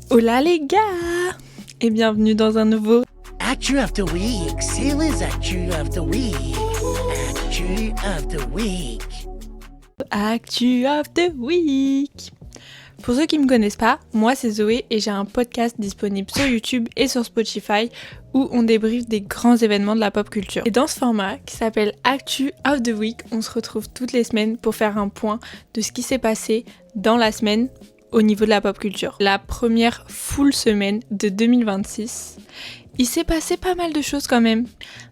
Hola les gars et bienvenue dans un nouveau Actu of the Week, c'est les Actu of the Week. Actu of the Week. Actu of the Week. Pour ceux qui me connaissent pas, moi c'est Zoé et j'ai un podcast disponible sur YouTube et sur Spotify où on débriefe des grands événements de la pop culture. Et dans ce format qui s'appelle Actu of the Week, on se retrouve toutes les semaines pour faire un point de ce qui s'est passé dans la semaine au niveau de la pop culture. La première full semaine de 2026, il s'est passé pas mal de choses quand même.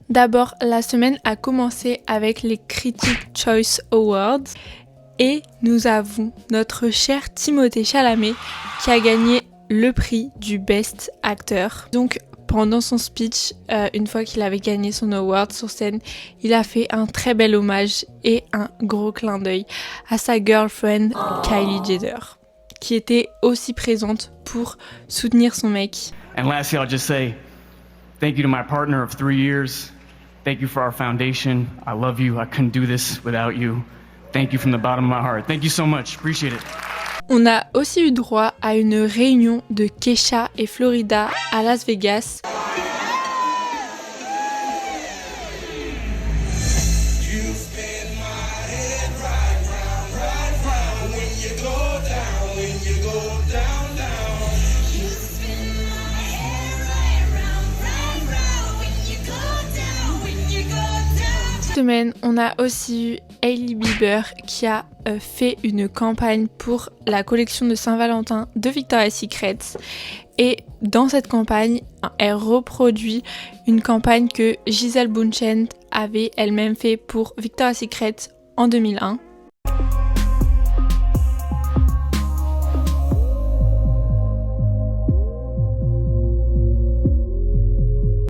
D'abord, la semaine a commencé avec les Critics' Choice Awards et nous avons notre cher Timothée Chalamet qui a gagné le prix du Best Actor. Donc pendant son speech, une fois qu'il avait gagné son award sur scène, il a fait un très bel hommage et un gros clin d'œil à sa girlfriend Kylie Jenner, qui était aussi présente pour soutenir son mec. And lastly, I'll just say thank you to my partner of 3 years. Thank you for our foundation. I love you. I couldn't do this without you. Thank you from the bottom of my heart. Thank you so much. Appreciate it. On a aussi eu droit à une réunion de Kesha et Florida à Las Vegas. Cette semaine, on a aussi eu Hailey Bieber qui a fait une campagne pour la collection de Saint-Valentin de Victoria's Secret. Et dans cette campagne, elle reproduit une campagne que Gisele Bündchen avait elle-même fait pour Victoria's Secret en 2001.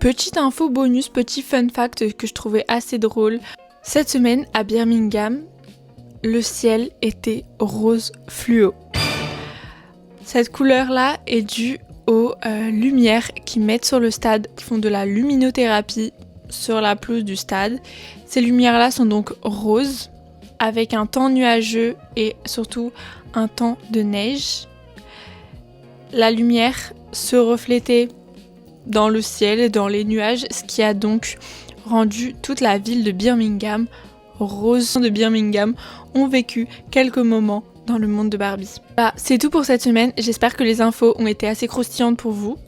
Petite info bonus, petit fun fact que je trouvais assez drôle. Cette semaine, à Birmingham, le ciel était rose fluo. Cette couleur-là est due aux lumières qu'ils mettent sur le stade, qui font de la luminothérapie sur la pelouse du stade. Ces lumières-là sont donc roses, avec un temps nuageux et surtout un temps de neige. La lumière se reflétait dans le ciel et dans les nuages, ce qui a donc rendu toute la ville de Birmingham rose. De Birmingham ont vécu quelques moments dans le monde de Barbie. Voilà, c'est tout pour cette semaine, j'espère que les infos ont été assez croustillantes pour vous.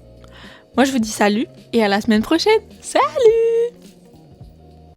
Moi je vous dis salut et à la semaine prochaine. Salut!